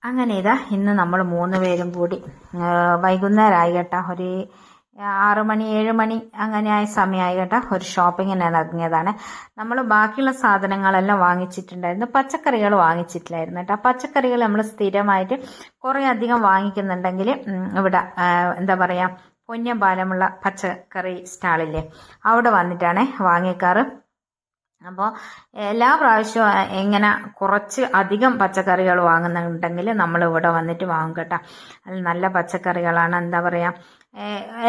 അങ്ങനെ ഇതാ ഇന്ന് നമ്മൾ 3 പേരും കൂടി വൈകുന്നേരമായി കേട്ടോ, ഒരു 6 മണി 7 മണി അങ്ങനെ ആയ സമയമായി കേട്ടോ, ഒരു ഷോപ്പിങ്ങിന് ഇറങ്ങിയതാണ്. നമ്മൾ ബാക്കിയുള്ള സാധനങ്ങളെല്ലാം വാങ്ങിച്ചിട്ടുണ്ടായിരുന്നു, പച്ചക്കറികൾ വാങ്ങിച്ചിട്ടില്ലായിരുന്നു കേട്ടോ. പച്ചക്കറികൾ നമ്മൾ സ്ഥിരമായിട്ട് കുറേ അധികം വാങ്ങിക്കുന്നുണ്ടെങ്കിൽ ഇവിടെ എന്താ പറയുക, പൊന്നമ്പാലമുള്ള പച്ചക്കറി സ്റ്റാളില്ലേ, അവിടെ വന്നിട്ടാണ് വാങ്ങിക്കാറ്. അപ്പോൾ എല്ലാ പ്രാവശ്യവും ഇങ്ങനെ കുറച്ച് അധികം പച്ചക്കറികൾ വാങ്ങുന്നുണ്ടെങ്കിൽ നമ്മൾ ഇവിടെ വന്നിട്ട് വാങ്ങും കേട്ടോ. നല്ല പച്ചക്കറികളാണ്, എന്താ പറയുക,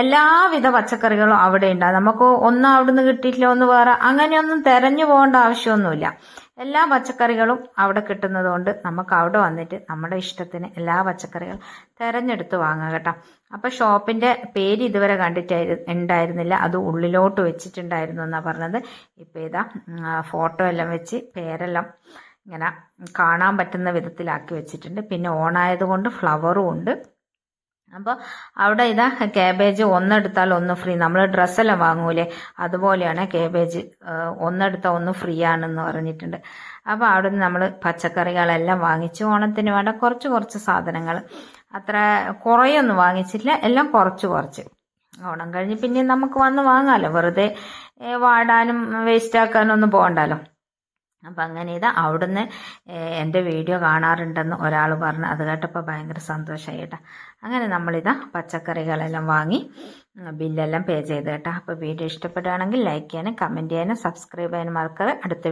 എല്ലാവിധ പച്ചക്കറികളും അവിടെ ഉണ്ടാകും. നമുക്ക് ഒന്നും അവിടുന്ന് കിട്ടിയിട്ടില്ല, ഒന്ന് വേറെ അങ്ങനെയൊന്നും തിരഞ്ഞു പോകേണ്ട ആവശ്യമൊന്നുമില്ല. എല്ലാ പച്ചക്കറികളും അവിടെ കിട്ടുന്നത് കൊണ്ട് നമുക്ക് അവിടെ വന്നിട്ട് നമ്മുടെ ഇഷ്ടത്തിന് എല്ലാ പച്ചക്കറികളും തിരഞ്ഞെടുത്ത് വാങ്ങാം കേട്ടോ. അപ്പോൾ ഷോപ്പിൻ്റെ പേര് ഇതുവരെ ഉണ്ടായിരുന്നില്ല, അത് ഉള്ളിലോട്ട് വെച്ചിട്ടുണ്ടായിരുന്നു എന്നാണ് പറഞ്ഞത്. ഇപ്പോൾ ഇതാ ഫോട്ടോ എല്ലാം വെച്ച് പേരെല്ലാം ഇങ്ങനെ കാണാൻ പറ്റുന്ന വിധത്തിലാക്കി വെച്ചിട്ടുണ്ട്. പിന്നെ ഓണായതുകൊണ്ട് ഫ്ലവറും ഉണ്ട്. അപ്പോൾ അവിടെ ഇതാ കാബേജ് ഒന്നെടുത്താൽ ഒന്ന് ഫ്രീ, നമ്മൾ ഡ്രസ്സെല്ലാം വാങ്ങൂലേ അതുപോലെയാണ് കാബേജ്, ഒന്നെടുത്താൽ ഒന്ന് ഫ്രീ ആണെന്ന് പറഞ്ഞിട്ടുണ്ട്. അപ്പോൾ അവിടെ നിന്ന് നമ്മൾ പച്ചക്കറികളെല്ലാം വാങ്ങിച്ചു. ഓണത്തിന് വേണ്ട കുറച്ച് സാധനങ്ങൾ, അത്ര കുറേയൊന്നും വാങ്ങിച്ചില്ല, എല്ലാം കുറച്ച്. ഓണം കഴിഞ്ഞ് പിന്നെ നമുക്ക് വന്ന് വാങ്ങാമല്ലോ, വെറുതെ വാടാനും വേസ്റ്റാക്കാനും ഒന്നും പോകണ്ടല്ലോ. അപ്പം അങ്ങനെ ഇതാ അവിടുന്ന് എൻ്റെ വീഡിയോ കാണാറുണ്ടെന്ന് ഒരാൾ പറഞ്ഞു, അത് കേട്ടപ്പോൾ ഭയങ്കര സന്തോഷമായി കേട്ടോ. അങ്ങനെ നമ്മളിതാ പച്ചക്കറികളെല്ലാം വാങ്ങി ബില്ലെല്ലാം പേ ചെയ്ത് കേട്ടോ. അപ്പോൾ വീഡിയോ ഇഷ്ടപ്പെടുകയാണെങ്കിൽ ലൈക്ക് ചെയ്യാനും കമൻറ്റ് ചെയ്യാനും സബ്സ്ക്രൈബ് ചെയ്യാനും മറക്കാതെ. അടുത്ത